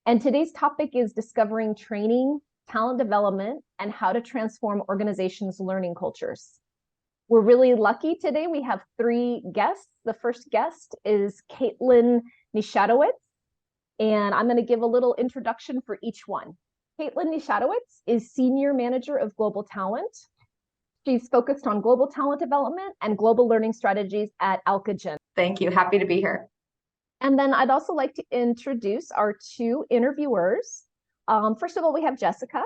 And today's topic is discovering training, talent development, and how to transform organizations' learning cultures. We're really lucky today. We have three guests. The first guest is Kaitlyn Niechwiadowicz, and I'm going to give a little introduction for each one. Kaitlyn Niechwiadowicz is Senior Manager of Global Talent. She's focused on global talent development and global learning strategies at Alcogen. Thank you. Happy to be here. And then I'd also like to introduce our two interviewers. First of all, we have Jessica.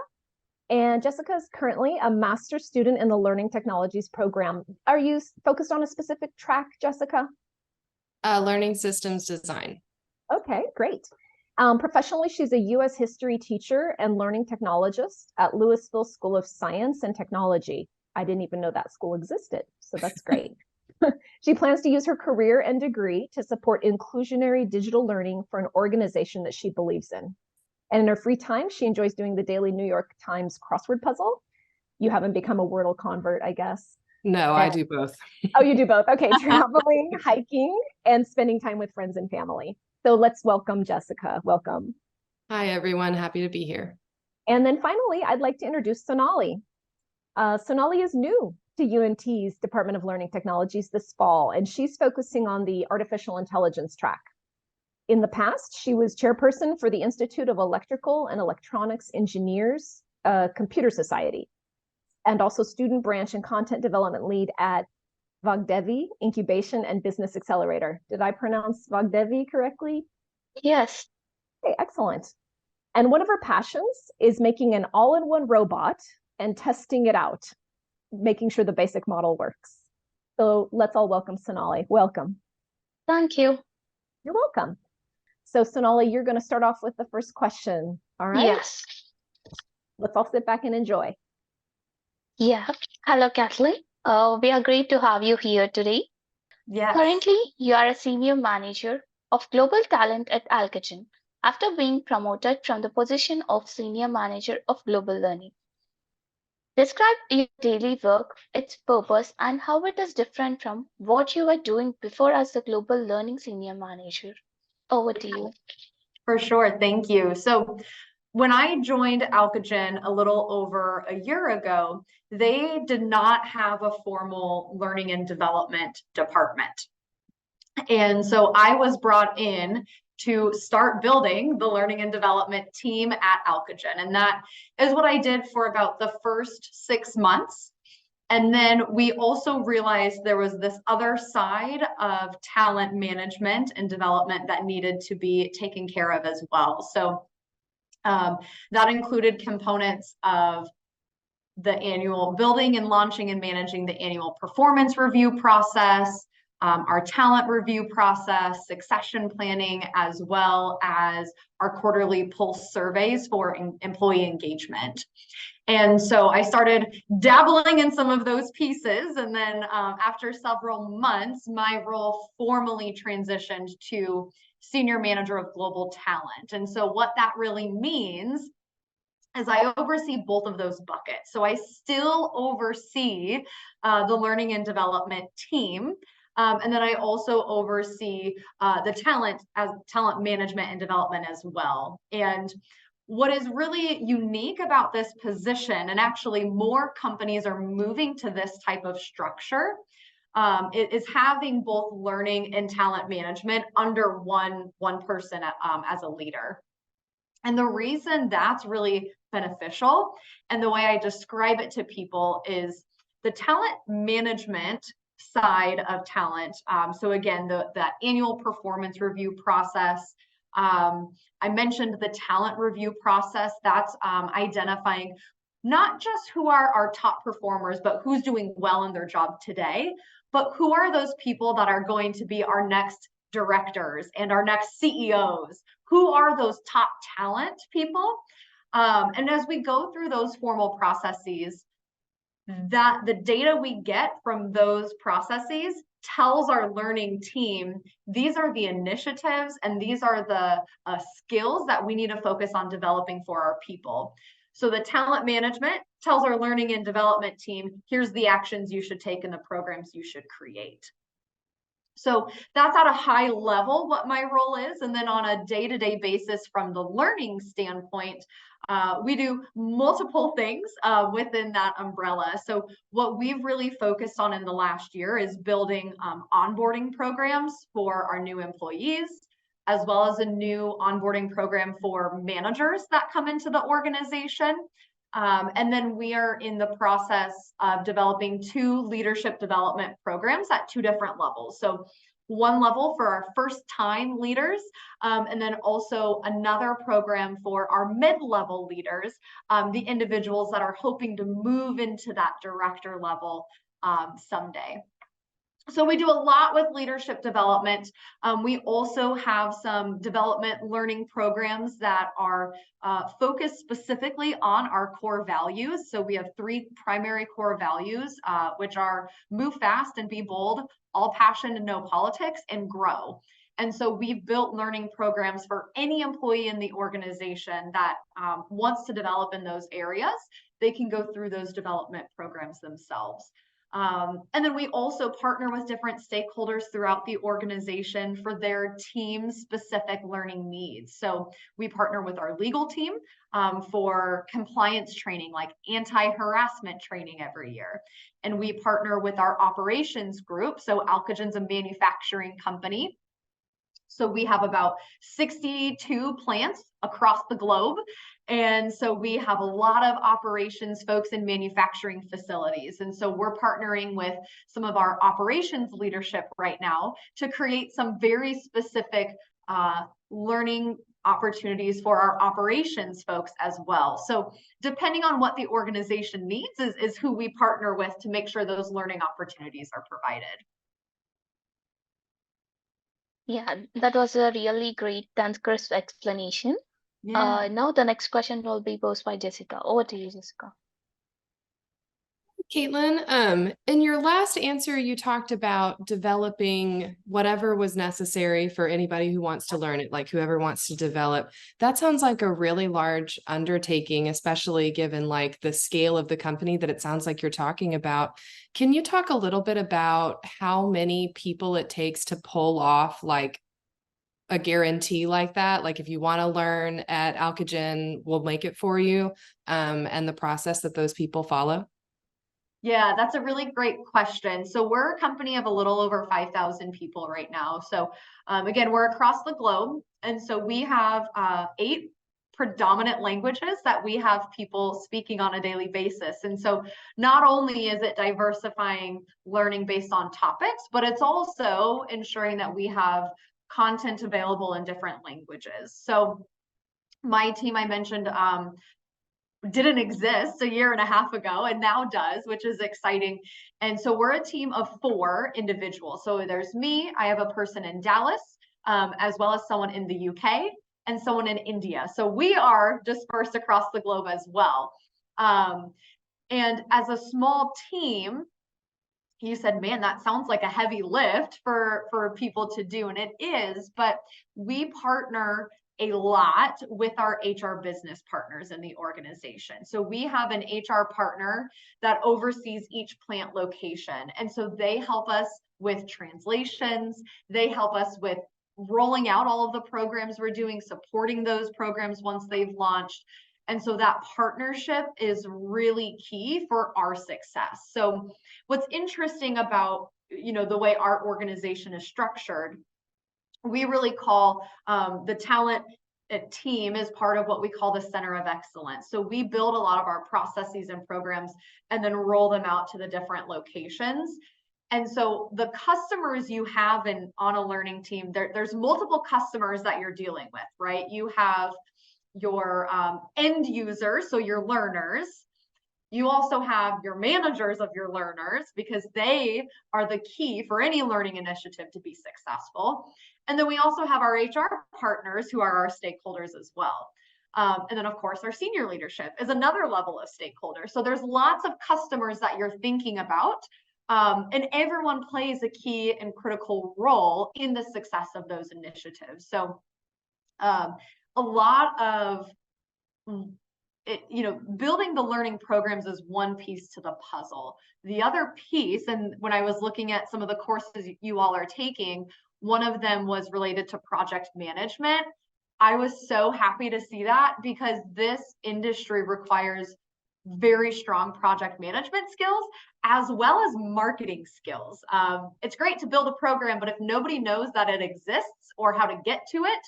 And Jessica is currently a master's student in the Learning Technologies program. Are you focused on a specific track, Jessica? Learning systems design. Okay, great. Professionally, she's a U.S. history teacher and learning technologist at Louisville School of Science and Technology. I didn't even know that school existed, so that's great. She plans to use her career and degree to support inclusionary digital learning for an organization that she believes in. And in her free time, she enjoys doing the daily New York Times crossword puzzle. You haven't become a Wordle convert, I guess. No, I do both. Oh, you do both. Okay, traveling, hiking, and spending time with friends and family. So let's welcome Jessica. Welcome. Hi, everyone. Happy to be here. And then finally, I'd like to introduce Sonali. Sonali is new to UNT's Department of Learning Technologies this fall, and she's focusing on the artificial intelligence track. In the past, she was chairperson for the Institute of Electrical and Electronics Engineers Computer Society, and also student branch and content development lead at Vagdevi Incubation and Business Accelerator. Did I pronounce Vagdevi correctly? Yes. Okay, excellent. And one of her passions is making an all-in-one robot and testing it out, making sure the basic model works. So let's all welcome Sonali. Welcome. Thank you. You're welcome. So Sonali, you're going to start off with the first question. All right? Yes. Let's all sit back and enjoy. Yeah. Hello, Kaitlyn. We are great to have you here today. Yes. Currently, you are a senior manager of global talent at Alcogen after being promoted from the position of senior manager of global learning. Describe your daily work, its purpose, and how it is different from what you were doing before as the global learning senior manager. Over to you. For sure. Thank you. So when I joined Alcogen a little over a year ago, they did not have a formal learning and development department. And so I was brought in to start building the learning and development team at Alcogen. And that is what I did for about the first 6 months. And then we also realized there was this other side of talent management and development that needed to be taken care of as well. So that included components of the annual building and launching and managing the annual performance review process, our talent review process, succession planning, as well as our quarterly pulse surveys for employee engagement. And so I started dabbling in some of those pieces. And then after several months, my role formally transitioned to Senior Manager of Global Talent. And so what that really means is I oversee both of those buckets. So I still oversee the learning and development team. And then I also oversee the talent management and development as well. And what is really unique about this position, and actually more companies are moving to this type of structure, is having both learning and talent management under one person as a leader. And the reason that's really beneficial, and the way I describe it to people, is the talent management side of talent. So again, that annual performance review process. I mentioned the talent review process. That's identifying not just who are our top performers, but who's doing well in their job today, but who are those people that are going to be our next directors and our next CEOs? Who are those top talent people? And as we go through those formal processes, that the data we get from those processes tells our learning team, these are the initiatives and these are the skills that we need to focus on developing for our people. So the talent management tells our learning and development team, here's the actions you should take and the programs you should create. So that's at a high level what my role is. And then on a day-to-day basis from the learning standpoint, we do multiple things within that umbrella. So what we've really focused on in the last year is building onboarding programs for our new employees, as well as a new onboarding program for managers that come into the organization. And then we are in the process of developing 2 leadership development programs at 2 different levels. So one level for our first-time leaders, and then also another program for our mid-level leaders, the individuals that are hoping to move into that director level someday. So we do a lot with leadership development. We also have some development learning programs that are focused specifically on our core values. So we have 3 primary core values, which are move fast and be bold, all passion and no politics, and grow. And so we've built learning programs for any employee in the organization that wants to develop in those areas. They can go through those development programs themselves. And then we also partner with different stakeholders throughout the organization for their team-specific learning needs. So we partner with our legal team for compliance training, like anti-harassment training every year. And we partner with our operations group. So Alcogen's a manufacturing company. So we have about 62 plants across the globe. And so we have a lot of operations folks in manufacturing facilities. And so we're partnering with some of our operations leadership right now to create some very specific learning opportunities for our operations folks as well. So depending on what the organization needs is who we partner with to make sure those learning opportunities are provided. Yeah, that was a really great and crisp explanation. Yeah. Now the next question will be posed by Jessica. Over to you, Jessica. Kaitlyn, in your last answer, you talked about developing whatever was necessary for anybody who wants to learn it, like whoever wants to develop. That sounds like a really large undertaking, especially given like the scale of the company that it sounds like you're talking about. Can you talk a little bit about how many people it takes to pull off like a guarantee like that? Like if you want to learn at Alcogen, we'll make it for you, and the process that those people follow? Yeah, that's a really great question. So we're a company of a little over 5,000 people right now. So again, we're across the globe. And so we have 8 predominant languages that we have people speaking on a daily basis. And so not only is it diversifying learning based on topics, but it's also ensuring that we have content available in different languages. So my team, I mentioned, didn't exist a year and a half ago and now does, which is exciting. And so we're a team of 4 individuals. So there's me, I have a person in Dallas, as well as someone in the UK and someone in India. So we are dispersed across the globe as well. And as a small team, you said, man, that sounds like a heavy lift for people to do. And it is, but we partner a lot with our HR business partners in the organization. So we have an HR partner that oversees each plant location. And so they help us with translations. They help us with rolling out all of the programs we're doing, supporting those programs once they've launched. And so that partnership is really key for our success. So what's interesting about, the way our organization is structured, we really call the talent team as part of what we call the Center of Excellence. So we build a lot of our processes and programs and then roll them out to the different locations. And so the customers you have on a learning team, there's multiple customers that you're dealing with, right? You have your end users, so your learners. You also have your managers of your learners, because they are the key for any learning initiative to be successful. And then we also have our HR partners, who are our stakeholders as well. And then of course, our senior leadership is another level of stakeholders. So there's lots of customers that you're thinking about, and everyone plays a key and critical role in the success of those initiatives. So a lot of building the learning programs is one piece to the puzzle. The other piece, and when I was looking at some of the courses you all are taking, one of them was related to project management. I was so happy to see that, because this industry requires very strong project management skills as well as marketing skills. It's great to build a program, but if nobody knows that it exists or how to get to it,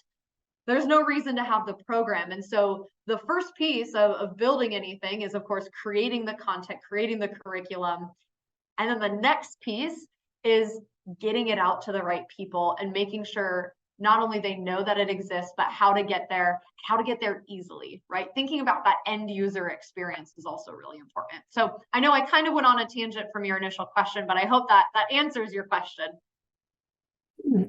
there's no reason to have the program. And so the first piece of building anything is, of course, creating the content, creating the curriculum. And then the next piece is getting it out to the right people and making sure not only they know that it exists, but how to get there easily, right? Thinking about that end user experience is also really important. So I know I kind of went on a tangent from your initial question, but I hope that answers your question.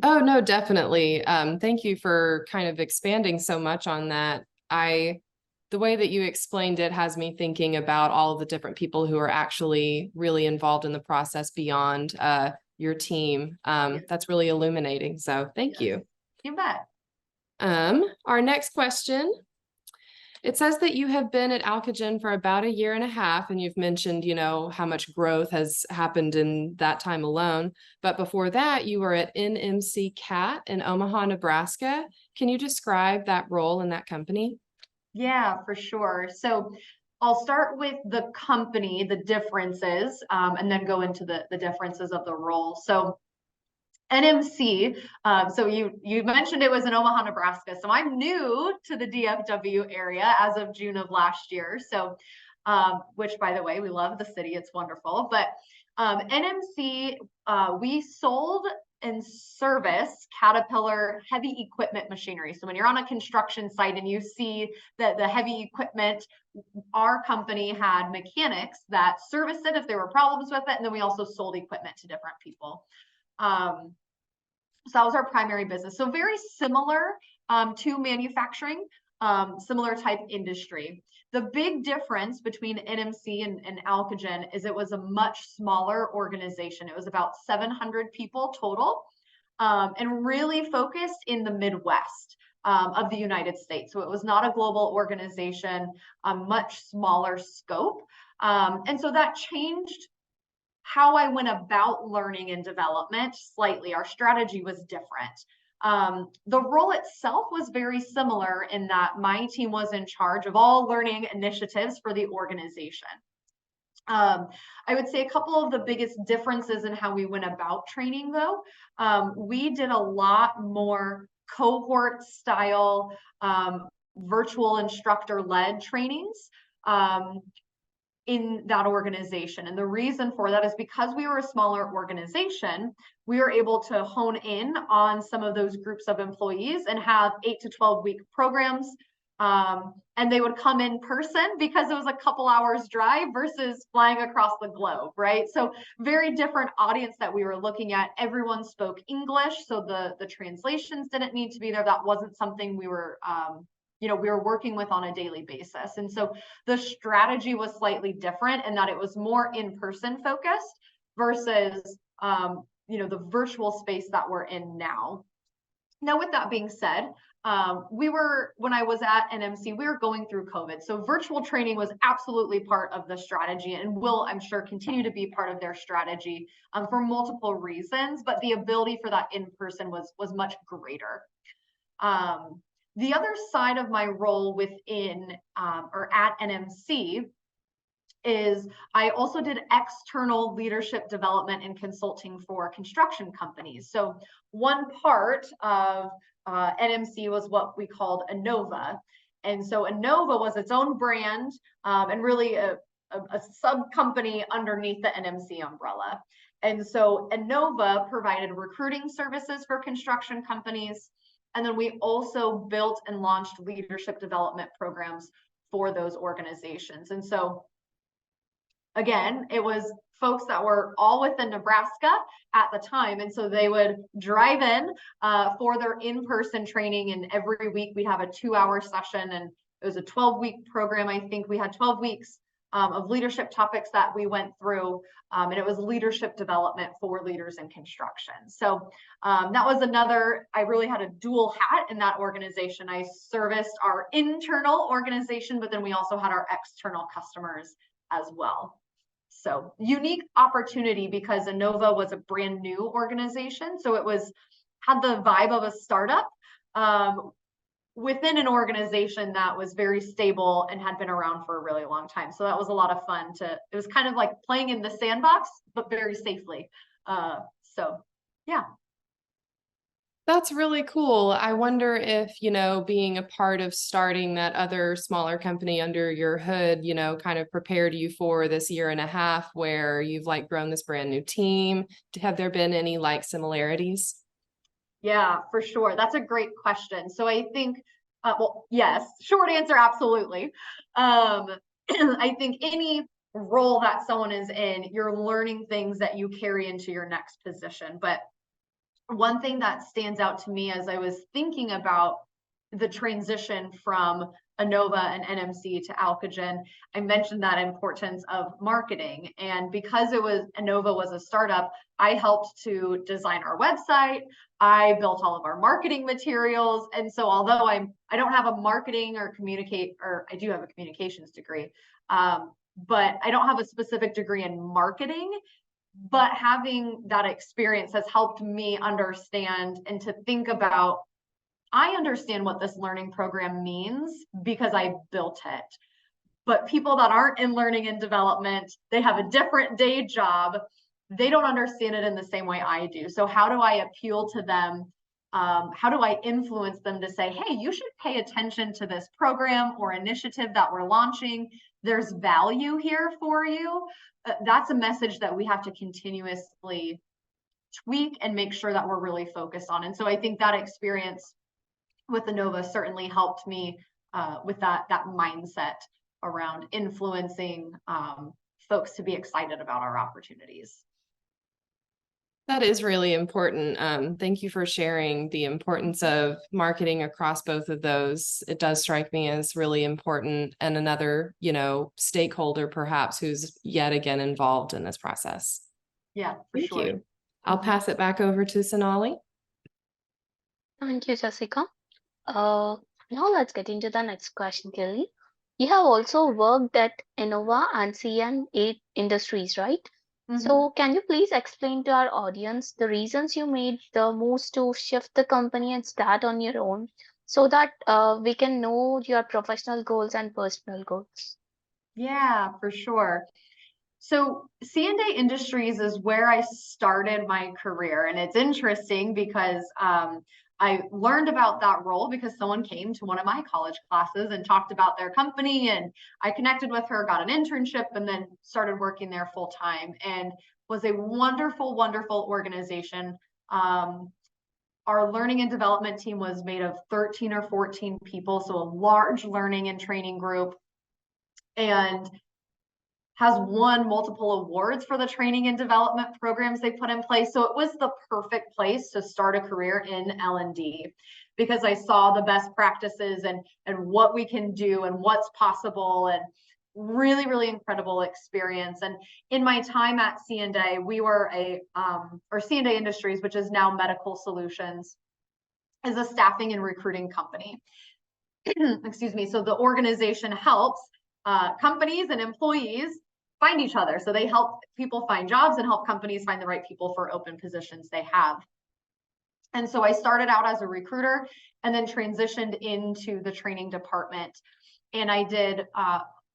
Oh, no, definitely. Thank you for kind of expanding so much on that. The way that you explained it has me thinking about all of the different people who are actually really involved in the process beyond your team. That's really illuminating. So thank you. You bet. Our next question. It says that you have been at Alcogen for about 1.5 years, and you've mentioned, how much growth has happened in that time alone. But before that, you were at NMC CAT in Omaha, Nebraska. Can you describe that role in that company? Yeah, for sure. So I'll start with the company, the differences, and then go into the differences of the role. So NMC, so you mentioned it was in Omaha, Nebraska. So I'm new to the DFW area as of June of last year. So, which, by the way, we love the city. It's wonderful. But NMC, we sold and service Caterpillar heavy equipment machinery. So when you're on a construction site and you see that the heavy equipment, our company had mechanics that serviced it if there were problems with it. And then we also sold equipment to different people. So that was our primary business. So very similar to manufacturing, similar type industry. The big difference between NMC and Alcogen is it was a much smaller organization. It was about 700 people total, and really focused in the Midwest of the United States. So it was not a global organization, a much smaller scope. And so that changed how I went about learning and development slightly. Our strategy was different. The role itself was very similar in that my team was in charge of all learning initiatives for the organization. I would say a couple of the biggest differences in how we went about training, though, we did a lot more cohort style, virtual instructor-led trainings in that organization. And the reason for that is because we were a smaller organization, we were able to hone in on some of those groups of employees and have 8 to 12 week programs. And they would come in person because it was a couple hours drive versus flying across the globe, right? So very different audience that we were looking at. Everyone spoke English, so the translations didn't need to be there. That wasn't something we were we were working with on a daily basis. And so the strategy was slightly different in that it was more in-person focused versus, the virtual space that we're in now. Now, with that being said, when I was at NMC, we were going through COVID. So virtual training was absolutely part of the strategy and will, I'm sure, continue to be part of their strategy for multiple reasons, but the ability for that in-person was much greater. The other side of my role within or at NMC is I also did external leadership development and consulting for construction companies. So one part of NMC was what we called Innova. And so Innova was its own brand and really a sub-company underneath the NMC umbrella. And so Innova provided recruiting services for construction companies. And then we also built and launched leadership development programs for those organizations. And so, again, it was folks that were all within Nebraska at the time. And so they would drive in for their in-person training. And every week we'd have a 2-hour session. And it was a 12-week program. I think we had 12 weeks of leadership topics that we went through. And it was leadership development for leaders in construction. So that was another, I really had a dual hat in that organization. I serviced our internal organization, but then we also had our external customers as well. So unique opportunity because Innova was a brand new organization. So it had the vibe of a startup within an organization that was very stable and had been around for a really long time. So that was a lot of fun it was kind of like playing in the sandbox, but very safely. So yeah. That's really cool. I wonder if, being a part of starting that other smaller company under your hood, kind of prepared you for this 1.5 years where you've like grown this brand new team. Have there been any like similarities? Yeah, for sure. That's a great question. So I think, well, yes, short answer, absolutely. I think any role that someone is in, you're learning things that you carry into your next position. But one thing that stands out to me as I was thinking about the transition from Innova and NMC to Alcogen, I mentioned that importance of marketing. And because Innova was a startup, I helped to design our website. I built all of our marketing materials. And so although I don't have a marketing or I do have a communications degree, but I don't have a specific degree in marketing. But having that experience has helped me understand and to think about, I understand what this learning program means because I built it. But people that aren't in learning and development, they have a different day job. They don't understand it in the same way I do. So how do I appeal to them? How do I influence them to say, hey, you should pay attention to this program or initiative that we're launching. There's value here for you. That's a message that we have to continuously tweak and make sure that we're really focused on. And so I think that experience with Innova certainly helped me with that mindset around influencing folks to be excited about our opportunities. That is really important. Thank you for sharing the importance of marketing across both of those. It does strike me as really important, and another, stakeholder perhaps who's yet again involved in this process. Yeah, for Thank sure. you. I'll pass it back over to Sonali. Thank you, Jessica. Now let's get into the next question, Kelly. You have also worked at Innova and C&A Industries, right? So can you please explain to our audience the reasons you made the moves to shift the company and start on your own so that we can know your professional goals and personal goals? Yeah, for sure. So C&A Industries is where I started my career. And it's interesting because I learned about that role because someone came to one of my college classes and talked about their company, and I connected with her, got an internship, and then started working there full time, and was a wonderful, wonderful organization. Our learning and development team was made of 13 or 14 people, so a large learning and training group, and has won multiple awards for the training and development programs they put in place. So it was the perfect place to start a career in L&D because I saw the best practices and what we can do and what's possible, and really, really incredible experience. And in my time at C&A, we were or C&A Industries, which is now Medical Solutions, is a staffing and recruiting company. Excuse me. So the organization helps companies and employees find each other. So they help people find jobs and help companies find the right people for open positions they have. And so I started out as a recruiter and then transitioned into the training department. And I did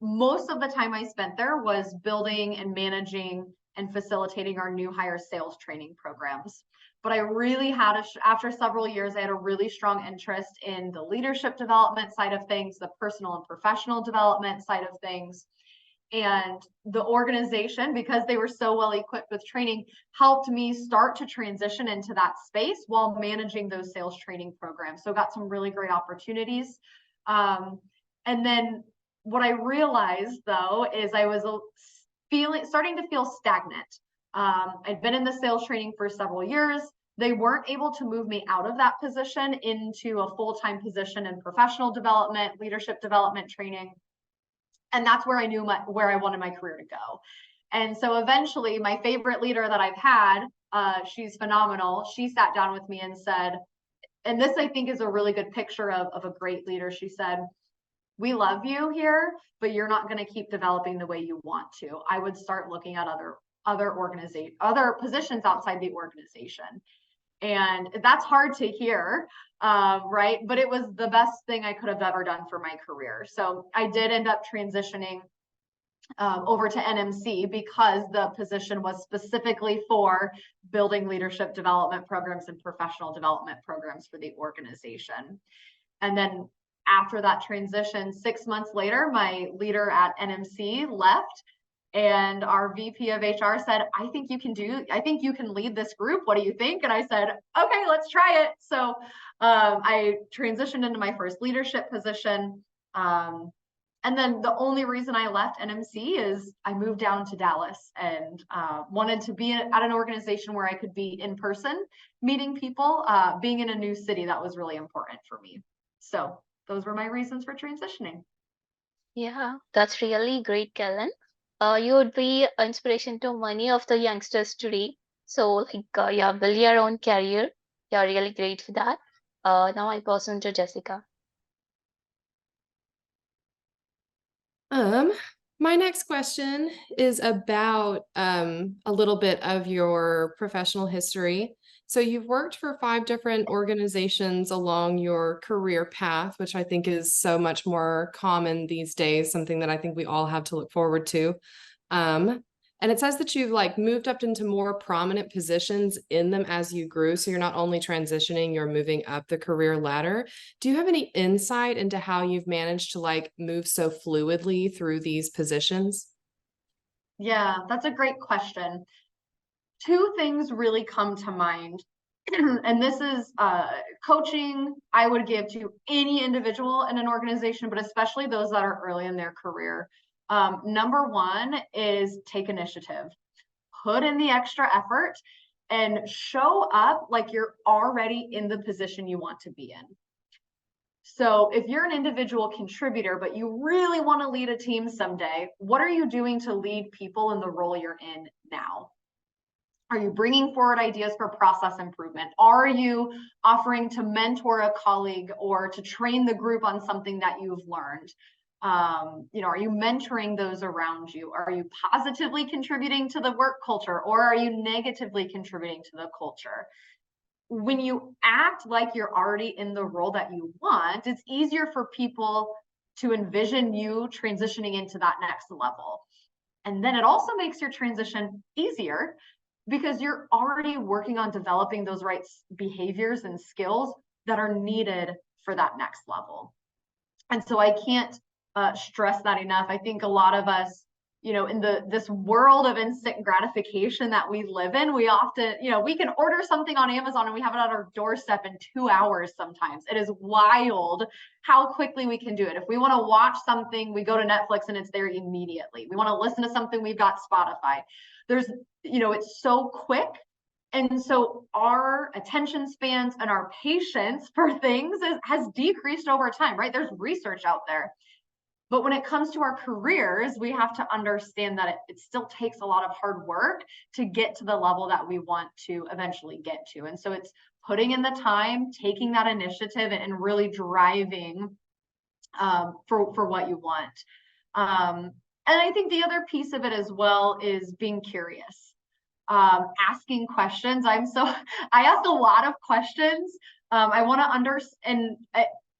most of the time I spent there was building and managing and facilitating our new hire sales training programs. But I really had, after several years, I had a really strong interest in the leadership development side of things, the personal and professional development side of things. And the organization, because they were so well equipped with training, helped me start to transition into that space while managing those sales training programs. So got some really great opportunities. And then what I realized, though, is I was starting to feel stagnant. I'd been in the sales training for several years. They weren't able to move me out of that position into a full-time position in professional development, leadership development training. And that's where I knew where I wanted my career to go. And so eventually my favorite leader that I've had, she's phenomenal. She sat down with me and said, and this I think is a really good picture of a great leader. She said, we love you here, but you're not going to keep developing the way you want to. I would start looking at other positions outside the organization. And that's hard to hear, right? But it was the best thing I could have ever done for my career. So I did end up transitioning over to NMC because the position was specifically for building leadership development programs and professional development programs for the organization. And then after that transition, 6 months later, my leader at NMC left, and our VP of HR said, I think you can lead this group. What do you think? And I said, okay, let's try it. So I transitioned into my first leadership position. And then the only reason I left NMC is I moved down to Dallas and wanted to be at an organization where I could be in person, meeting people, being in a new city. That was really important for me. So those were my reasons for transitioning. Yeah, that's really great, Kaitlyn. You would be an inspiration to many of the youngsters today. So, yeah, build your own career. You're really great for that. Now I pass on to Jessica. My next question is about a little bit of your professional history. So you've worked for 5 different organizations along your career path, which I think is so much more common these days, something that I think we all have to look forward to. And it says that you've moved up into more prominent positions in them as you grew. So you're not only transitioning, you're moving up the career ladder. Do you have any insight into how you've managed to move so fluidly through these positions? Yeah, that's a great question. 2 things really come to mind. And this is coaching I would give to any individual in an organization, but especially those that are early in their career. Number 1 is take initiative, put in the extra effort, and show up like you're already in the position you want to be in. So if you're an individual contributor, but you really want to lead a team someday, what are you doing to lead people in the role you're in now? Are you bringing forward ideas for process improvement? Are you offering to mentor a colleague or to train the group on something that you've learned? Are you mentoring those around you? Are you positively contributing to the work culture, or are you negatively contributing to the culture? When you act like you're already in the role that you want, it's easier for people to envision you transitioning into that next level. And then it also makes your transition easier because you're already working on developing those right behaviors and skills that are needed for that next level. And so I can't stress that enough. I think a lot of us, in this world of instant gratification that we live in, we often, we can order something on Amazon and we have it at our doorstep in 2 hours sometimes. It is wild how quickly we can do it. If we want to watch something, we go to Netflix and it's there immediately. We want to listen to something, we've got Spotify. It's so quick. And so our attention spans and our patience for things has decreased over time, right? There's research out there. But when it comes to our careers, we have to understand that it still takes a lot of hard work to get to the level that we want to eventually get to. And so it's putting in the time, taking that initiative, and really driving for what you want. And I think the other piece of it as well is being curious, asking questions. I ask a lot of questions. I want to understand,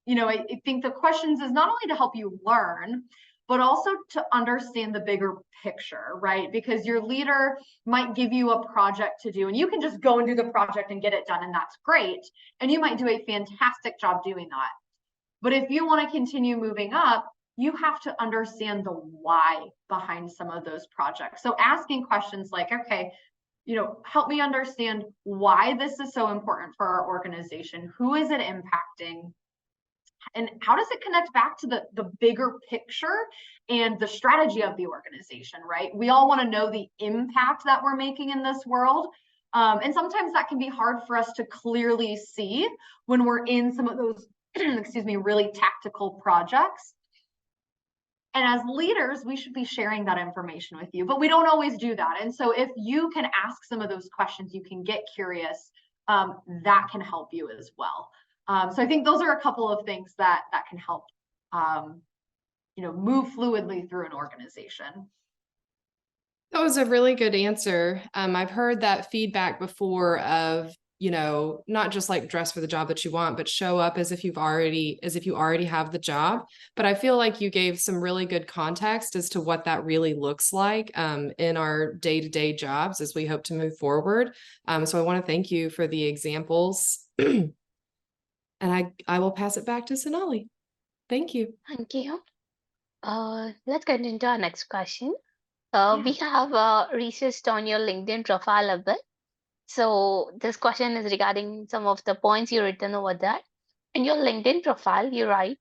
I think the questions is not only to help you learn, but also to understand the bigger picture, right? Because your leader might give you a project to do and you can just go and do the project and get it done, and that's great. And you might do a fantastic job doing that. But if you want to continue moving up, you have to understand the why behind some of those projects. So asking questions like, okay, help me understand why this is so important for our organization. Who is it impacting? And how does it connect back to the bigger picture and the strategy of the organization, right? We all want to know the impact that we're making in this world. And sometimes that can be hard for us to clearly see when we're in some of those, really tactical projects. And as leaders, we should be sharing that information with you, but we don't always do that. And so if you can ask some of those questions, you can get curious, that can help you as well. So I think those are a couple of things that can help, move fluidly through an organization. That was a really good answer. I've heard that feedback before of, not just like dress for the job that you want, but show up as if you already have the job. But I feel like you gave some really good context as to what that really looks like in our day-to-day jobs as we hope to move forward. So I want to thank you for the examples. And I will pass it back to Sonali. Thank you. Thank you. Let's get into our next question. Yeah. We have researched on your LinkedIn profile a bit. So this question is regarding some of the points you written over there. In your LinkedIn profile, you write,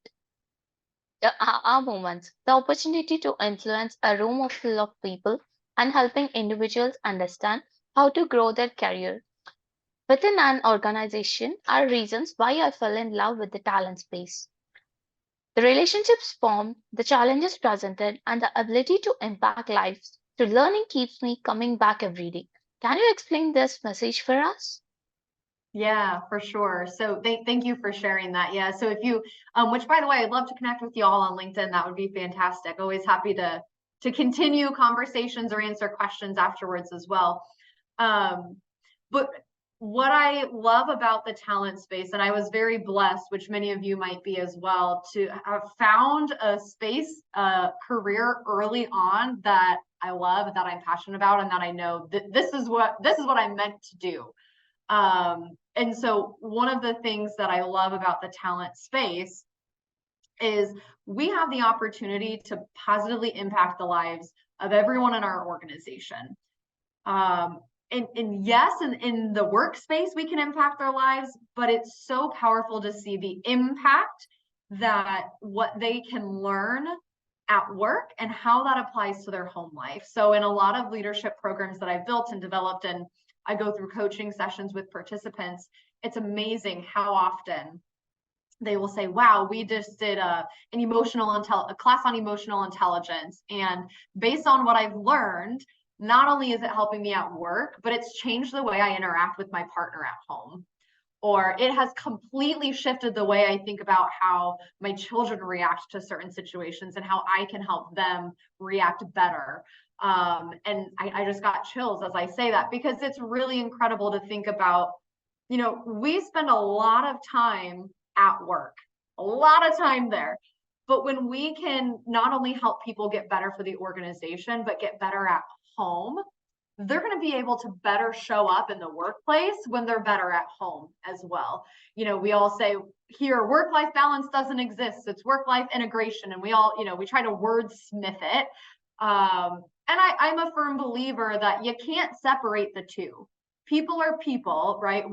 our moments, the opportunity to influence a room of full of people and helping individuals understand how to grow their career. Within an organization are reasons why I fell in love with the talent space. The relationships formed, the challenges presented, and the ability to impact lives through learning keeps me coming back every day. Can you explain this message for us? Yeah, for sure. So thank you for sharing that. Yeah. So if you, which by the way, I'd love to connect with you all on LinkedIn. That would be fantastic. Always happy to continue conversations or answer questions afterwards as well. But what I love about the talent space, and I was very blessed, which many of you might be as well, to have found a space, career early on that I love, that I'm passionate about, and that I know that this is what I'm meant to do. And so one of the things that I love about the talent space is we have the opportunity to positively impact the lives of everyone in our organization. And yes, in the workspace, we can impact their lives, but it's so powerful to see the impact that what they can learn at work and how that applies to their home life. So in a lot of leadership programs that I've built and developed, and I go through coaching sessions with participants, it's amazing how often they will say, wow, we just did a class on emotional intelligence. And based on what I've learned, not only is it helping me at work, but it's changed the way I interact with my partner at home. Or it has completely shifted the way I think about how my children react to certain situations and how I can help them react better. And I just got chills as I say that, because it's really incredible to think about, we spend a lot of time at work, a lot of time there. But when we can not only help people get better for the organization, but get better at home, they're going to be able to better show up in the workplace when they're better at home as well. We all say here, work-life balance doesn't exist. It's work-life integration. And we all, we try to wordsmith it. And I'm a firm believer that you can't separate the two. People are people, right?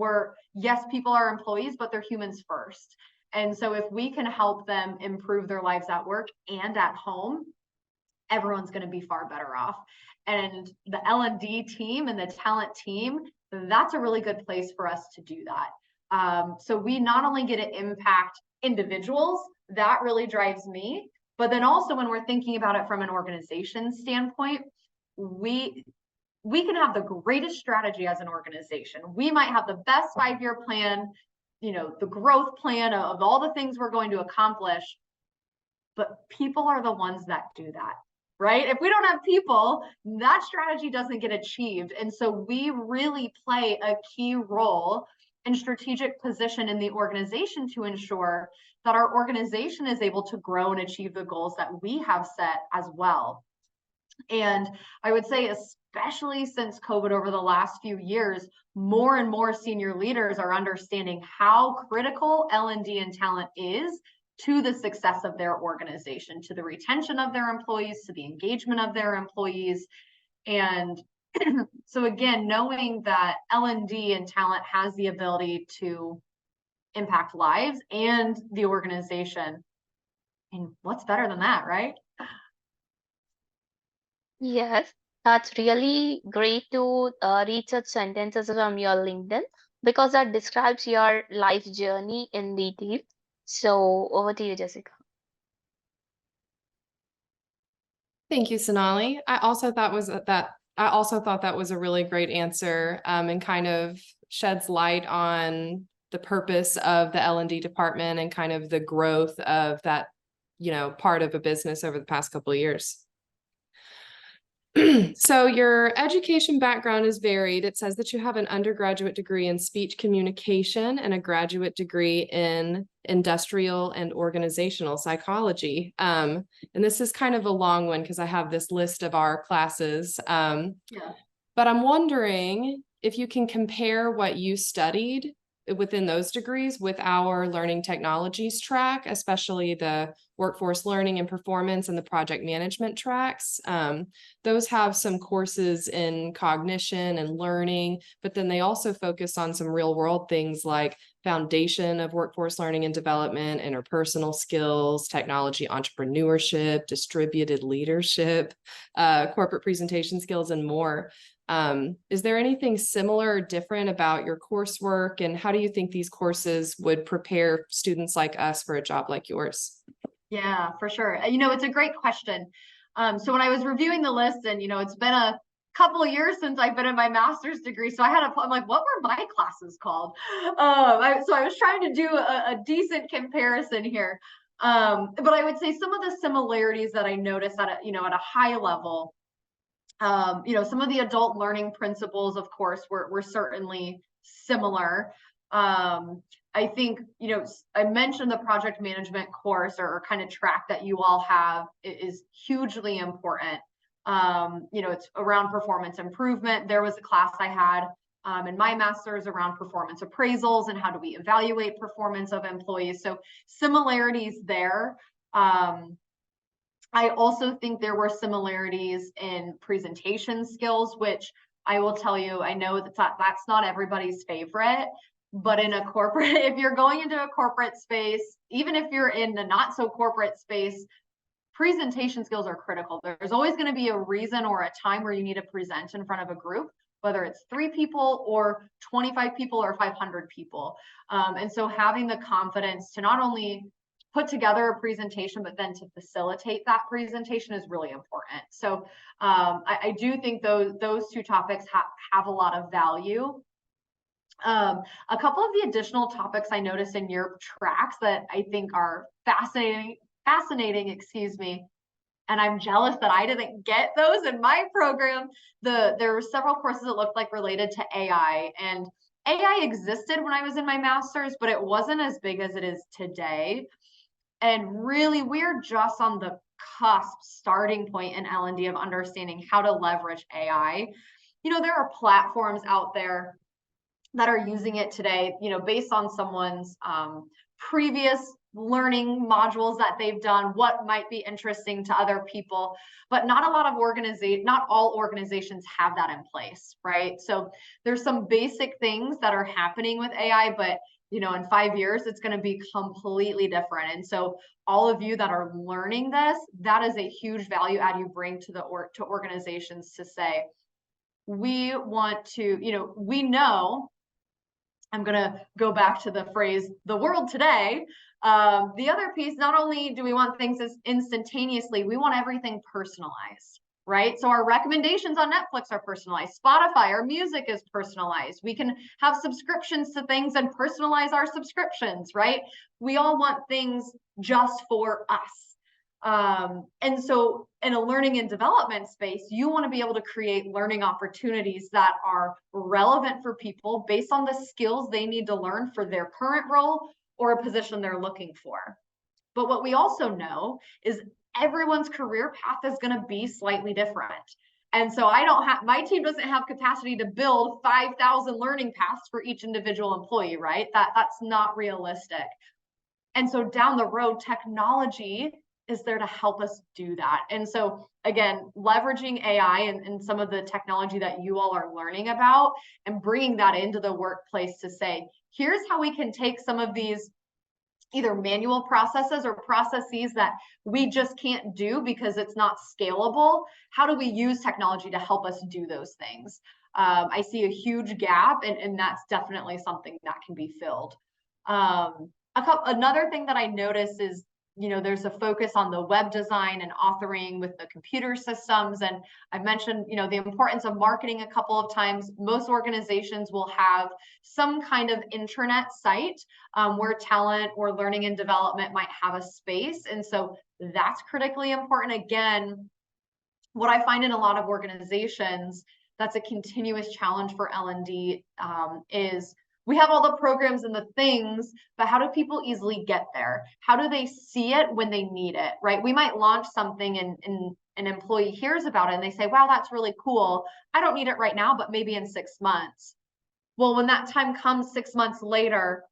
Yes, people are employees, but they're humans first. And so if we can help them improve their lives at work and at home, everyone's going to be far better off. And the L&D team and the talent team, that's a really good place for us to do that. So we not only get to impact individuals, that really drives me, but then also when we're thinking about it from an organization standpoint, we can have the greatest strategy as an organization. We might have the best 5-year plan, the growth plan of all the things we're going to accomplish, but people are the ones that do that. Right? If we don't have people, that strategy doesn't get achieved. And so we really play a key role and strategic position in the organization to ensure that our organization is able to grow and achieve the goals that we have set as well. And I would say, especially since COVID over the last few years, more and more senior leaders are understanding how critical L&D and talent is to the success of their organization, to the retention of their employees, to the engagement of their employees. And so again, knowing that L&D and talent has the ability to impact lives and the organization, and what's better than that, right? Yes, that's really great to read such sentences from your LinkedIn, because that describes your life journey in detail. So over to you, Jessica. Thank you, Sonali. I also thought that was a really great answer, and kind of sheds light on the purpose of the L&D department and kind of the growth of that, part of a business over the past couple of years. So your education background is varied. It says that you have an undergraduate degree in speech communication and a graduate degree in industrial and organizational psychology. And this is kind of a long one because I have this list of our classes. Yeah. But I'm wondering if you can compare what you studied within those degrees with our learning technologies track, especially the workforce learning and performance and the project management tracks. Those have some courses in cognition and learning, but then they also focus on some real world things like foundation of workforce learning and development, interpersonal skills, technology entrepreneurship, distributed leadership, corporate presentation skills, and more. Is there anything similar or different about your coursework, and how do you think these courses would prepare students like us for a job like yours? Yeah, for sure. It's a great question. So when I was reviewing the list, and it's been a couple of years since I've been in my master's degree, so I'm like, what were my classes called? So I was trying to do a decent comparison here. But I would say some of the similarities that I noticed at a high level. Some of the adult learning principles, of course, were certainly similar. I think, I mentioned the project management course or kind of track that you all have is hugely important. It's around performance improvement. There was a class I had in my master's around performance appraisals and how do we evaluate performance of employees. So similarities there. I also think there were similarities in presentation skills, which I will tell you, I know that's not everybody's favorite, but in a corporate, if you're going into a corporate space, even if you're in the not so corporate space, presentation skills are critical. There's always going to be a reason or a time where you need to present in front of a group, whether it's 3 people or 25 people or 500 people. And so having the confidence to not only put together a presentation, but then to facilitate that presentation is really important. So I do think those two topics have a lot of value. A couple of the additional topics I noticed in your tracks that I think are fascinating, and I'm jealous that I didn't get those in my program. There were several courses that looked like related to AI, and AI existed when I was in my master's, but it wasn't as big as it is today. And really, we're just on the cusp starting point in L&D of understanding how to leverage AI. There are platforms out there that are using it today, based on someone's previous learning modules that they've done, what might be interesting to other people, but not all organizations have that in place, right? So there's some basic things that are happening with AI, but in 5 years, it's going to be completely different. And so all of you that are learning this, that is a huge value add you bring to to organizations to say, we want to, we know, I'm going to go back to the phrase, the world today. The other piece, not only do we want things as instantaneously, we want everything personalized, right? So our recommendations on Netflix are personalized. Spotify, our music is personalized. We can have subscriptions to things and personalize our subscriptions, right? We all want things just for us. And so in a learning and development space, you want to be able to create learning opportunities that are relevant for people based on the skills they need to learn for their current role or a position they're looking for. But what we also know is everyone's career path is going to be slightly different. And so my team doesn't have capacity to build 5,000 learning paths for each individual employee, right? That's not realistic. And so down the road, technology is there to help us do that. And so again, leveraging AI and some of the technology that you all are learning about and bringing that into the workplace to say, here's how we can take some of these either manual processes or processes that we just can't do because it's not scalable. How do we use technology to help us do those things? I see a huge gap, and that's definitely something that can be filled. Another thing that I noticed is there's a focus on the web design and authoring with the computer systems. And I've mentioned, the importance of marketing a couple of times. Most organizations will have some kind of intranet site where talent or learning and development might have a space. And so that's critically important. Again, what I find in a lot of organizations, that's a continuous challenge for L&D is we have all the programs and the things, but how do people easily get there? How do they see it when they need it, right? We might launch something and an employee hears about it and they say, wow, that's really cool. I don't need it right now, but maybe in 6 months. Well, when that time comes 6 months later,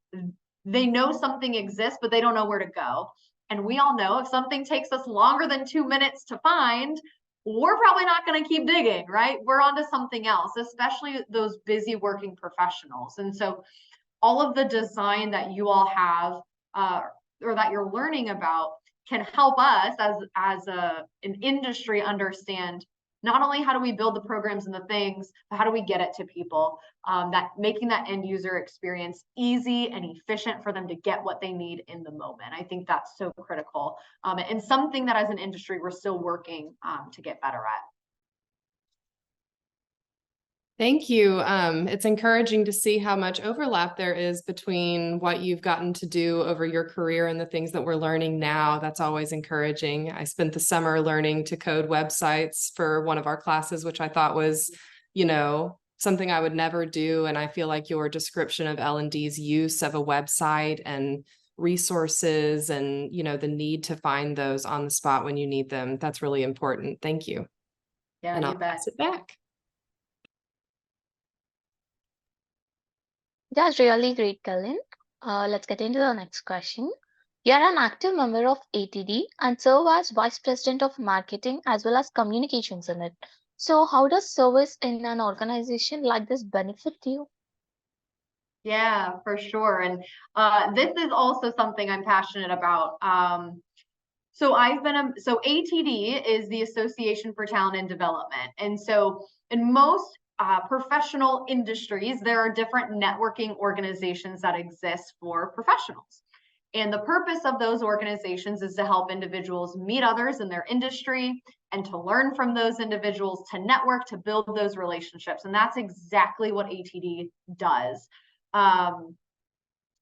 they know something exists, but they don't know where to go. And we all know if something takes us longer than 2 minutes to find, we're probably not going to keep digging, right? We're onto something else, especially those busy working professionals. And so all of the design that you all have or that you're learning about can help us as an industry understand not only how do we build the programs and the things, but how do we get it to people, that making that end user experience easy and efficient for them to get what they need in the moment. I think that's so critical and something that as an industry, we're still working to get better at. Thank you. It's encouraging to see how much overlap there is between what you've gotten to do over your career and the things that we're learning now. That's always encouraging. I spent the summer learning to code websites for one of our classes, which I thought was, something I would never do. And I feel like your description of L&D's use of a website and resources and, the need to find those on the spot when you need them, that's really important. Thank you. Yeah, and you I'll bet. pass it back. That's really great, Kaitlyn. Let's get into the next question. You are an active member of ATD and serve as Vice President of Marketing as well as Communications in it. So how does service in an organization like this benefit you? Yeah, for sure. And this is also something I'm passionate about. So ATD is the Association for Talent and Development. And so in most professional industries, there are different networking organizations that exist for professionals. And the purpose of those organizations is to help individuals meet others in their industry and to learn from those individuals, to network, to build those relationships. And that's exactly what ATD does.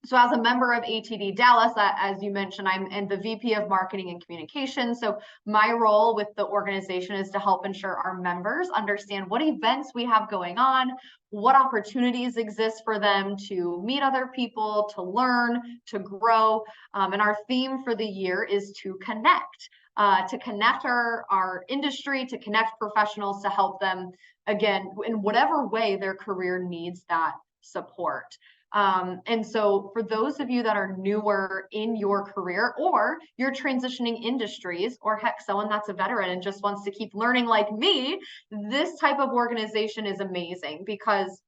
So as a member of ATD Dallas, as you mentioned, I'm the VP of Marketing and Communications. So my role with the organization is to help ensure our members understand what events we have going on, what opportunities exist for them to meet other people, to learn, to grow. And our theme for the year is to connect our industry, to connect professionals, to help them, again, in whatever way their career needs that support. And so for those of you that are newer in your career, or you're transitioning industries, or heck, someone that's a veteran and just wants to keep learning like me, this type of organization is amazing, because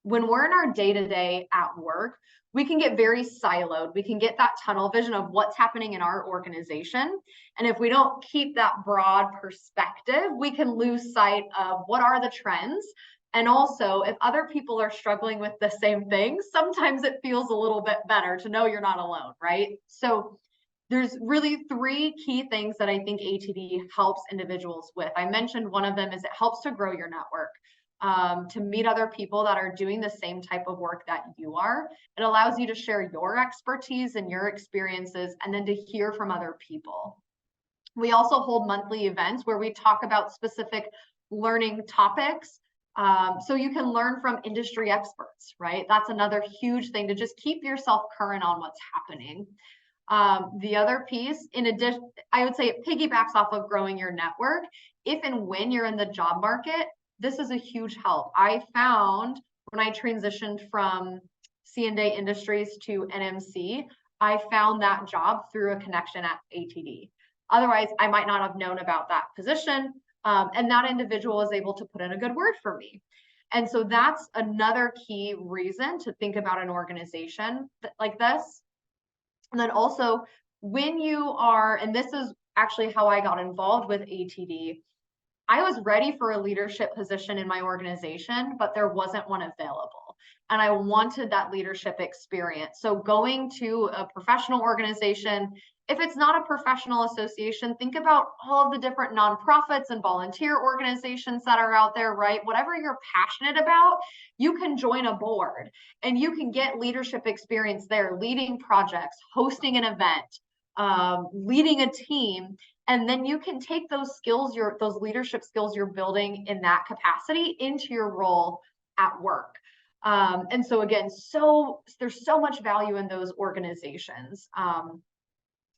when we're in our day-to-day at work, we can get very siloed. We can get that tunnel vision of what's happening in our organization. And if we don't keep that broad perspective, we can lose sight of what are the trends. And also, if other people are struggling with the same things, sometimes it feels a little bit better to know you're not alone, right? So there's really 3 key things that I think ATD helps individuals with. I mentioned one of them is it helps to grow your network, to meet other people that are doing the same type of work that you are. It allows you to share your expertise and your experiences, and then to hear from other people. We also hold monthly events where we talk about specific learning topics. So you can learn from industry experts, right? That's another huge thing, to just keep yourself current on what's happening. The other piece, in addition, I would say it piggybacks off of growing your network. If and when you're in the job market, this is a huge help. I found when I transitioned from C&A Industries to NMC, I found that job through a connection at ATD. Otherwise, I might not have known about that position. And that individual was able to put in a good word for me. And so that's another key reason to think about an organization like this. And then also, when you are, and this is actually how I got involved with ATD, I was ready for a leadership position in my organization, but there wasn't one available. and I wanted that leadership experience. So going to a professional organization, if it's not a professional association, think about all of the different nonprofits and volunteer organizations that are out there, right? Whatever you're passionate about, you can join a board and you can get leadership experience there, leading projects, hosting an event, leading a team. And then you can take those skills, those leadership skills you're building in that capacity into your role at work. And so again, there's so much value in those organizations.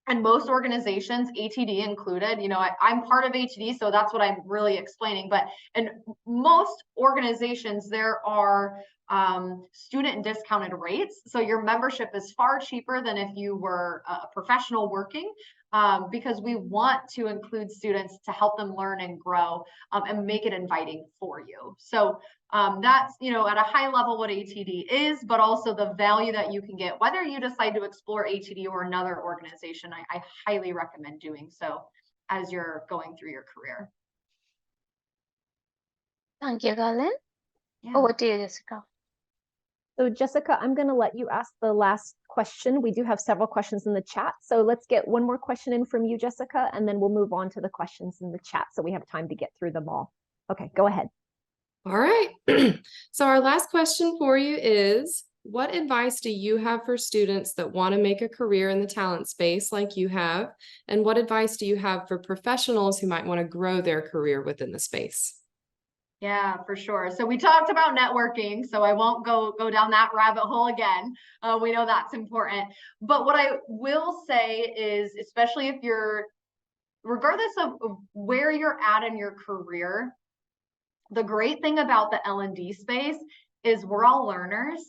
And most organizations, ATD included, I'm part of ATD, so that's what I'm really explaining. But in most organizations, there are student and discounted rates. So your membership is far cheaper than if you were a professional working, because we want to include students to help them learn and grow, and make it inviting for you. So that's, at a high level what ATD is, but also the value that you can get, whether you decide to explore ATD or another organization. I highly recommend doing so as you're going through your career. Thank you, Kaitlyn. Yeah. Over to you, Jessica. So Jessica, I'm going to let you ask the last question. We do have several questions in the chat. So let's get one more question in from you, Jessica, and then we'll move on to the questions in the chat so we have time to get through them all. Okay, go ahead. All right. So our last question for you is, what advice do you have for students that want to make a career in the talent space like you have? And what advice do you have for professionals who might want to grow their career within the space? Yeah, for sure. So we talked about networking, so I won't go down that rabbit hole again. We know that's important. But what I will say is, especially if regardless of where you're at in your career, the great thing about the L&D space is we're all learners.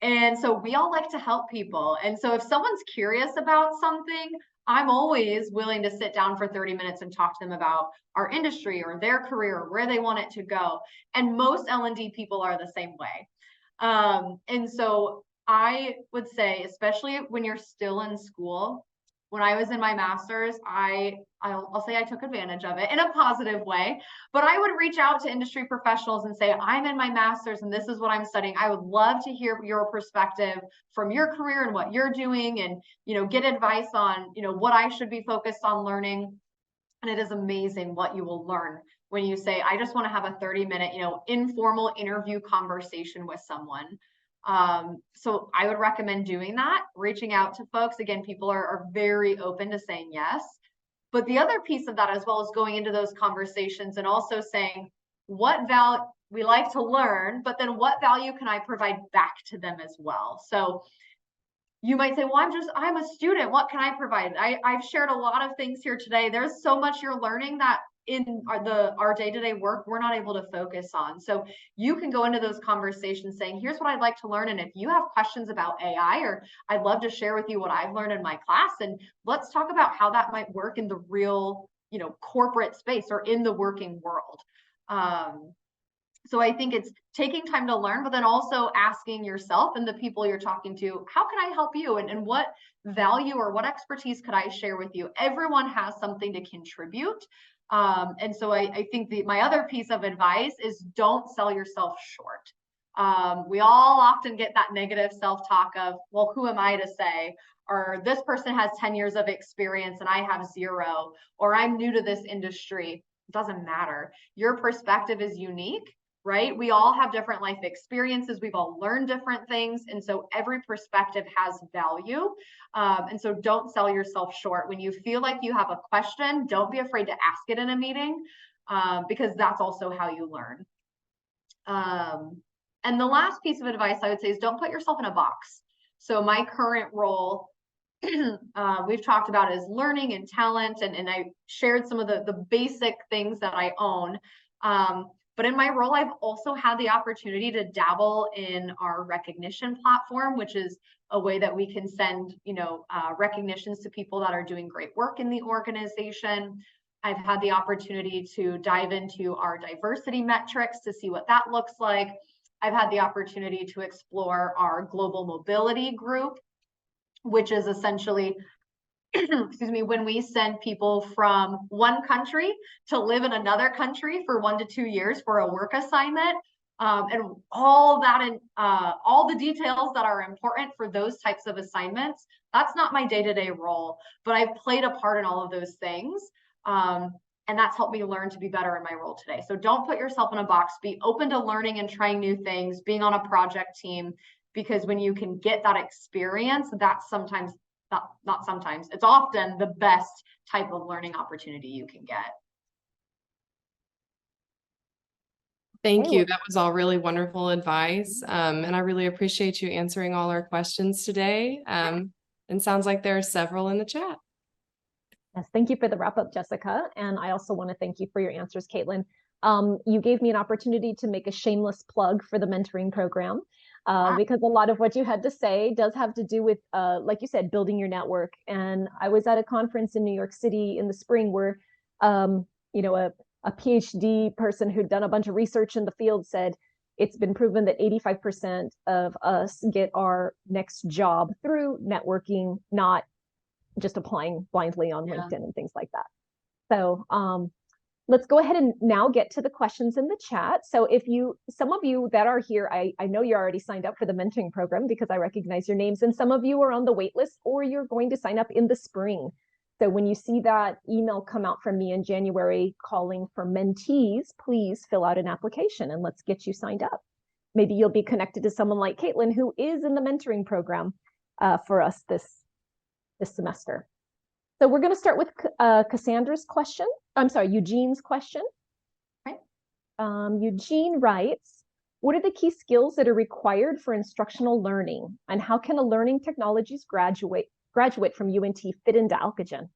And so we all like to help people. And so if someone's curious about something, I'm always willing to sit down for 30 minutes and talk to them about our industry or their career or where they want it to go. And most L&D people are the same way. And so I would say, especially when you're still in school, when I was in my master's, I'll say I took advantage of it in a positive way, but I would reach out to industry professionals and say, I'm in my master's and this is what I'm studying. I would love to hear your perspective from your career and what you're doing, and, get advice on, what I should be focused on learning. And it is amazing what you will learn when you say, I just want to have a 30-minute, informal interview conversation with someone. So I would recommend doing that, reaching out to folks. Again, people are very open to saying yes. But the other piece of that as well is going into those conversations and also saying, what value we like to learn, but then what value can I provide back to them as well? So you might say, well, I'm a student. What can I provide? I've shared a lot of things here today. There's so much you're learning that in our day-to-day work, we're not able to focus on. So you can go into those conversations saying, here's what I'd like to learn. And if you have questions about AI, or I'd love to share with you what I've learned in my class, and let's talk about how that might work in the real, corporate space or in the working world. So I think it's taking time to learn, but then also asking yourself and the people you're talking to, how can I help you? And what value or what expertise could I share with you? Everyone has something to contribute. And so I think my other piece of advice is don't sell yourself short. We all often get that negative self-talk of, well, who am I to say? Or this person has 10 years of experience and I have 0, or I'm new to this industry. It doesn't matter. Your perspective is unique, right? We all have different life experiences. We've all learned different things. And so every perspective has value. And so don't sell yourself short. When you feel like you have a question, don't be afraid to ask it in a meeting, because that's also how you learn. And the last piece of advice I would say is don't put yourself in a box. So my current role, we've talked about is learning and talent. And I shared some of the basic things that I own. But in my role, I've also had the opportunity to dabble in our recognition platform, which is a way that we can send, recognitions to people that are doing great work in the organization. I've had the opportunity to dive into our diversity metrics to see what that looks like. I've had the opportunity to explore our global mobility group, which is essentially excuse me, when we send people from one country to live in another country for 1 to 2 years for a work assignment. and all that, and all the details that are important for those types of assignments. That's not my day-to-day role, but I've played a part in all of those things. And that's helped me learn to be better in my role today. So don't put yourself in a box, be open to learning and trying new things, being on a project team, because when you can get that experience, that's sometimes, not sometimes, it's often the best type of learning opportunity you can get. Thank you. That was all really wonderful advice. And I really appreciate you answering all our questions today. And sounds like there are several in the chat. Yes, thank you for the wrap up, Jessica. And I also want to thank you for your answers, Kaitlyn. You gave me an opportunity to make a shameless plug for the mentoring program, because a lot of what you had to say does have to do with, like you said, building your network. And I was at a conference in New York City in the spring where, you know, a PhD person who'd done a bunch of research in the field said it's been proven that 85% of us get our next job through networking, not just applying blindly on LinkedIn and things like that. So let's go ahead and now get to the questions in the chat. So if some of you that are here, I know you're already signed up for the mentoring program because I recognize your names, and some of you are on the wait list or you're going to sign up in the spring. So when you see that email come out from me in January calling for mentees, please fill out an application and let's get you signed up. Maybe you'll be connected to someone like Kaitlyn who is in the mentoring program for us this semester. So we're going to start with Cassandra's question. I'm sorry, Eugene's question. Okay. Eugene writes, what are the key skills that are required for instructional learning, and how can a learning technologies graduate from UNT fit into Alcogen?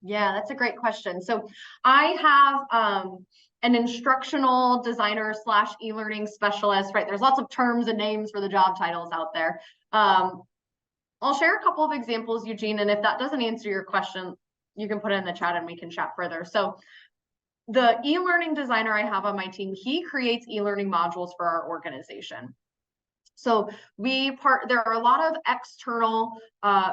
Yeah, that's a great question. So I have an instructional designer / e-learning specialist, right? There's lots of terms and names for the job titles out there. I'll share a couple of examples, Eugene, and if that doesn't answer your question, you can put it in the chat and we can chat further. So the e-learning designer I have on my team, he creates e-learning modules for our organization. So there are a lot of external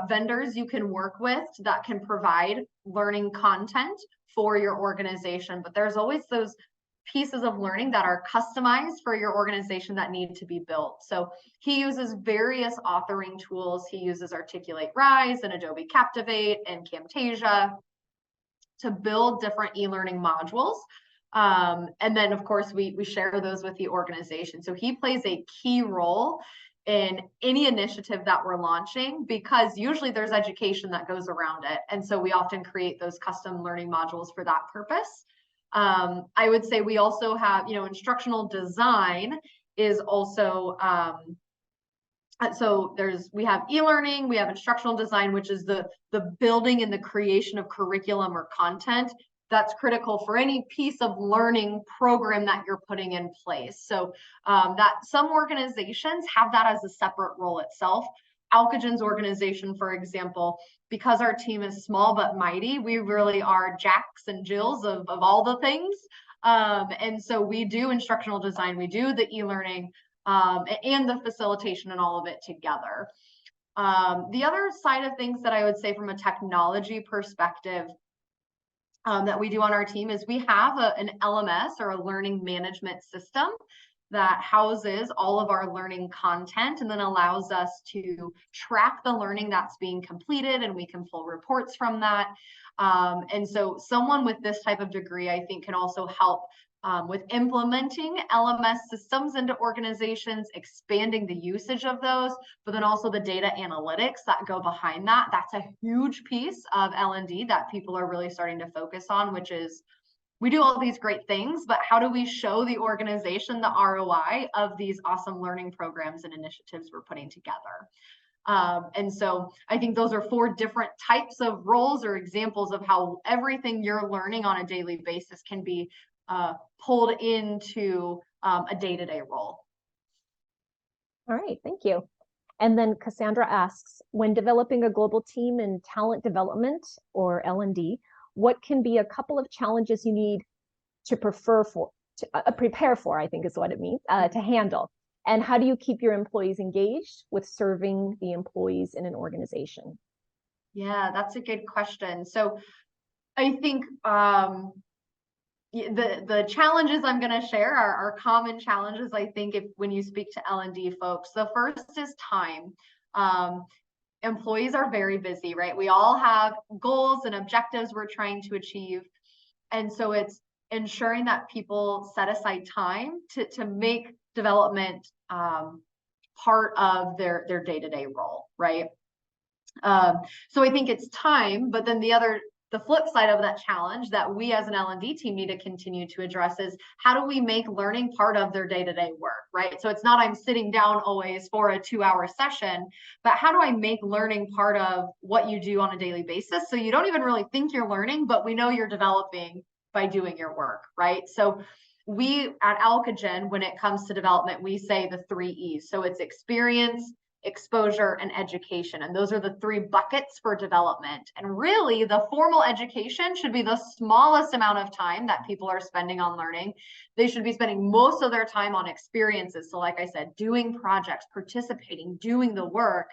vendors you can work with that can provide learning content for your organization, but there's always those pieces of learning that are customized for your organization that need to be built. So he uses various authoring tools. He uses Articulate Rise and Adobe Captivate and Camtasia to build different e-learning modules. And then of course we share those with the organization. So he plays a key role in any initiative that we're launching, because usually there's education that goes around it. And so we often create those custom learning modules for that purpose. I would say we also have, instructional design is also, so we have e-learning, we have instructional design, which is the building and the creation of curriculum or content that's critical for any piece of learning program that you're putting in place. So that some organizations have that as a separate role itself. Alcogen's organization, for example, because our team is small but mighty, we really are Jacks and Jills of all the things. And so we do instructional design, we do the e-learning and the facilitation and all of it together. The other side of things that I would say from a technology perspective that we do on our team is we have an LMS, or a learning management system, that houses all of our learning content and then allows us to track the learning that's being completed, and we can pull reports from that. And so someone with this type of degree, I think, can also help with implementing LMS systems into organizations, expanding the usage of those, but then also the data analytics that go behind that. That's a huge piece of L&D that people are really starting to focus on, which is, we do all these great things, but how do we show the organization the ROI of these awesome learning programs and initiatives we're putting together? And so I think those are 4 different types of roles or examples of how everything you're learning on a daily basis can be pulled into a day-to-day role. All right, thank you. And then Cassandra asks, when developing a global team in talent development, or L&D, what can be a couple of challenges you need to prepare for, I think is what it means, to handle? And how do you keep your employees engaged with serving the employees in an organization? Yeah, that's a good question. So I think, the challenges I'm going to share are common challenges, I think, when you speak to L&D folks. The first is time. Employees are very busy, right? We all have goals and objectives we're trying to achieve. And so it's ensuring that people set aside time to make development part of their day-to-day role, right? So I think it's time, but then the flip side of that challenge that we as an L&D team need to continue to address is how do we make learning part of their day-to-day work, right? So it's not I'm sitting down always for a 2-hour session, but how do I make learning part of what you do on a daily basis? So you don't even really think you're learning, but we know you're developing by doing your work, right? So we at Alcogen, when it comes to development, we say the 3 E's. So it's experience, exposure, and education. And those are the 3 buckets for development. And really, the formal education should be the smallest amount of time that people are spending on learning. They should be spending most of their time on experiences. So like I said, doing projects, participating, doing the work.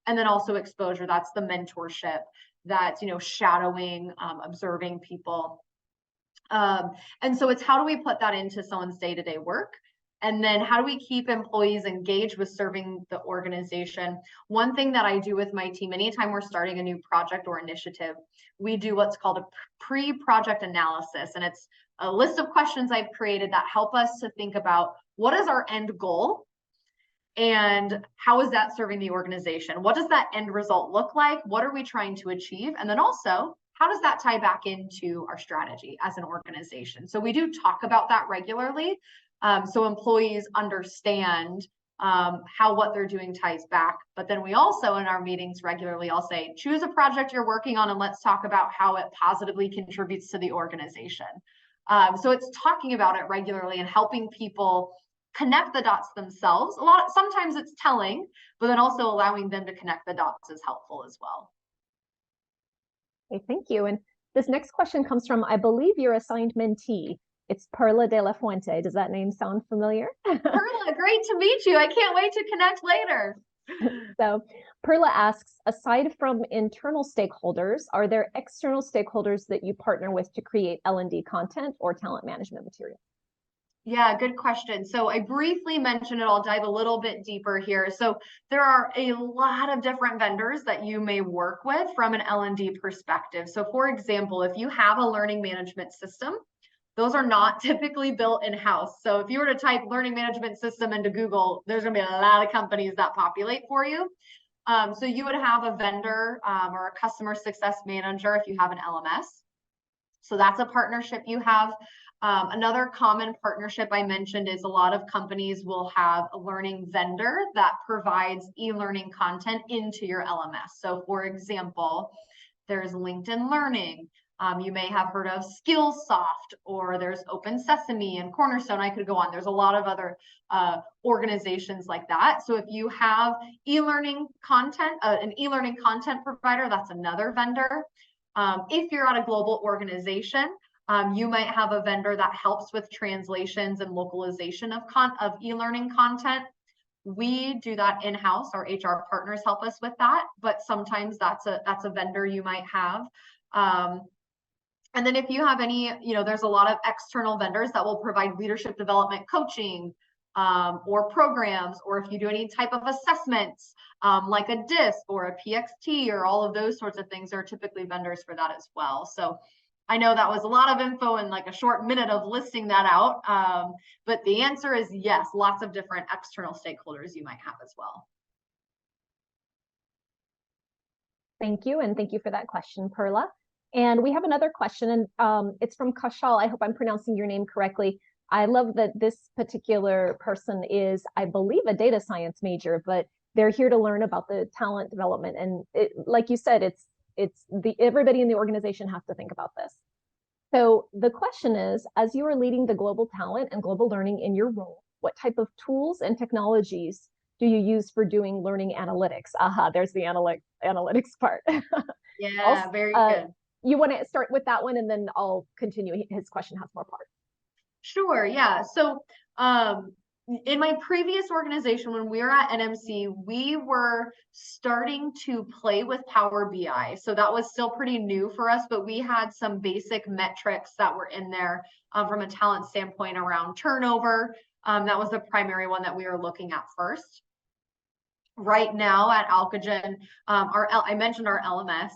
And then also exposure, that's the mentorship, that's, shadowing, observing people. And so it's how do we put that into someone's day-to-day work? And then how do we keep employees engaged with serving the organization? One thing that I do with my team, anytime we're starting a new project or initiative, we do what's called a pre-project analysis. And it's a list of questions I've created that help us to think about what is our end goal and how is that serving the organization? What does that end result look like? What are we trying to achieve? And then also, how does that tie back into our strategy as an organization? So we do talk about that regularly. So employees understand how what they're doing ties back. But then we also, in our meetings regularly, I'll say, choose a project you're working on and let's talk about how it positively contributes to the organization. So it's talking about it regularly and helping people connect the dots themselves. Sometimes it's telling, but then also allowing them to connect the dots is helpful as well. Okay, thank you. And this next question comes from, I believe, your assigned mentee. It's Perla de la Fuente. Does that name sound familiar? Perla, great to meet you. I can't wait to connect later. So Perla asks, aside from internal stakeholders, are there external stakeholders that you partner with to create L&D content or talent management material? Yeah, good question. So I briefly mentioned it. I'll dive a little bit deeper here. So there are a lot of different vendors that you may work with from an L&D perspective. So for example, if you have a learning management system, those are not typically built in-house. So if you were to type learning management system into Google, there's going to be a lot of companies that populate for you. So you would have a vendor or a customer success manager if you have an LMS. So that's a partnership you have. Another common partnership I mentioned is a lot of companies will have a learning vendor that provides e-learning content into your LMS. So for example, there's LinkedIn Learning. You may have heard of Skillsoft, or there's Open Sesame and Cornerstone. I could go on. There's a lot of other organizations like that. So if you have e-learning content, an e-learning content provider, that's another vendor. If you're at a global organization, you might have a vendor that helps with translations and localization of e-learning content. We do that in-house. Our HR partners help us with that, but sometimes that's a vendor you might have. And then if you have any, there's a lot of external vendors that will provide leadership development coaching or programs, or if you do any type of assessments like a DISC or a PXT or all of those sorts of things, there are typically vendors for that as well. So I know that was a lot of info in like a short minute of listing that out, but the answer is yes, lots of different external stakeholders you might have as well. Thank you, and thank you for that question, Perla. And we have another question, and it's from Kashal. I hope I'm pronouncing your name correctly. I love that this particular person is, I believe, a data science major, but they're here to learn about the talent development. And like you said, everybody in the organization has to think about this. So the question is, as you are leading the global talent and global learning in your role, what type of tools and technologies do you use for doing learning analytics? Aha, there's the analytics part. Yeah, also, very good. You want to start with that one, and then I'll continue. His question has more parts. Sure, yeah. So in my previous organization, when we were at NMC, we were starting to play with Power BI. So that was still pretty new for us, but we had some basic metrics that were in there from a talent standpoint around turnover. That was the primary one that we were looking at first. Right now at Alcogen, I mentioned our LMS.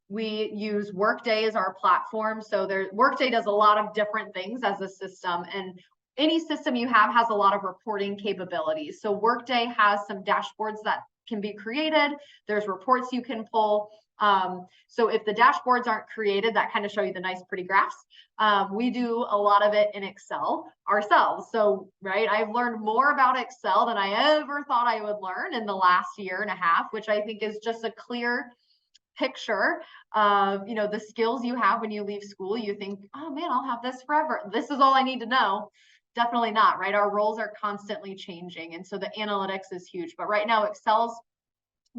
We use Workday as our platform. So Workday does a lot of different things as a system, and any system you have has a lot of reporting capabilities. So Workday has some dashboards that can be created. There's reports you can pull. So if the dashboards aren't created, that kind of show you the nice pretty graphs. We do a lot of it in Excel ourselves. So, right, I've learned more about Excel than I ever thought I would learn in the last year and a half, which I think is just a clear picture of, you know, the skills you have when you leave school. You think, oh man, I'll have this forever. This is all I need to know. Definitely not, right? Our roles are constantly changing. And so the analytics is huge. But right now, Excel's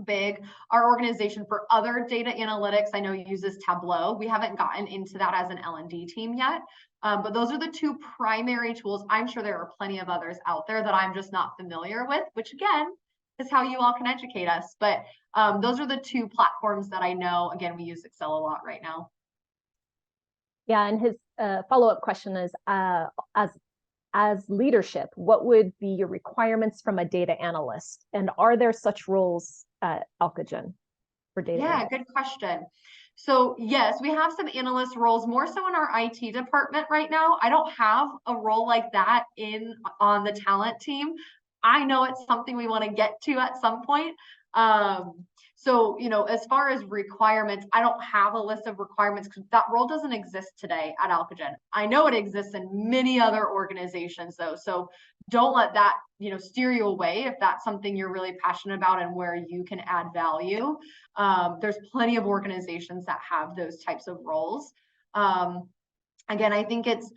big. Our organization for other data analytics, I know, uses Tableau. We haven't gotten into that as an L&D team yet. But those are the two primary tools. I'm sure there are plenty of others out there that I'm just not familiar with, which again, is how you all can educate us. But those are the two platforms that I know. Again, we use Excel a lot right now. Yeah, and his follow-up question is, as leadership, what would be your requirements from a data analyst? And are there such roles at Alcogen for data analysts? Good question. So yes, we have some analyst roles, more so in our IT department right now. I don't have a role like that on the talent team. I know it's something we want to get to at some point. So, you know, as far as requirements, I don't have a list of requirements because that role doesn't exist today at Alcogen. I know it exists in many other organizations though. So don't let that, you know, steer you away if that's something you're really passionate about and where you can add value. There's plenty of organizations that have those types of roles. Again, I think it's,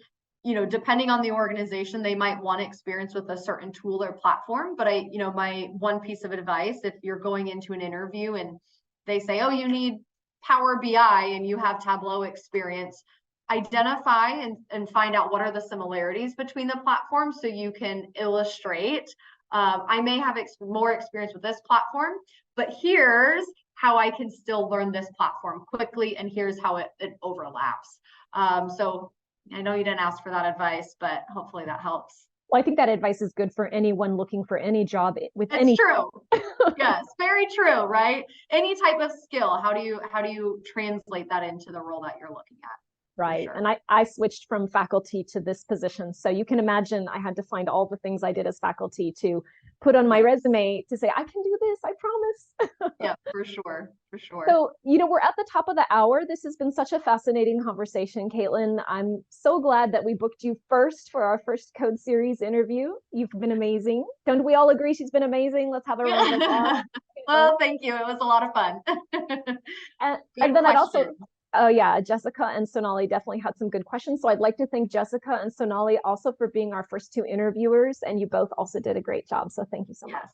you know, depending on the organization, they might want experience with a certain tool or platform. But my one piece of advice, if you're going into an interview and they say, oh, you need Power BI and you have Tableau experience, identify and find out what are the similarities between the platforms so you can illustrate. I may have more experience with this platform, but here's how I can still learn this platform quickly, and here's how it overlaps. So I know you didn't ask for that advice, but hopefully that helps. Well, I think that advice is good for anyone looking for any job with any. It's true. Yes, very true, right? Any type of skill, how do you translate that into the role that you're looking at? Right. Sure. And I switched from faculty to this position. So you can imagine I had to find all the things I did as faculty to put on my resume to say, I can do this, I promise. Yeah, for sure. For sure. So, you know, we're at the top of the hour. This has been such a fascinating conversation, Kaitlyn. I'm so glad that we booked you first for our first C.O.D.E series interview. You've been amazing. Don't we all agree she's been amazing? Let's have a round of applause. Well, thank you. It was a lot of fun. And then I'd also, oh yeah, Jessica and Sonali definitely had some good questions. So I'd like to thank Jessica and Sonali also for being our first two interviewers, and you both also did a great job. So thank you so much. Yes.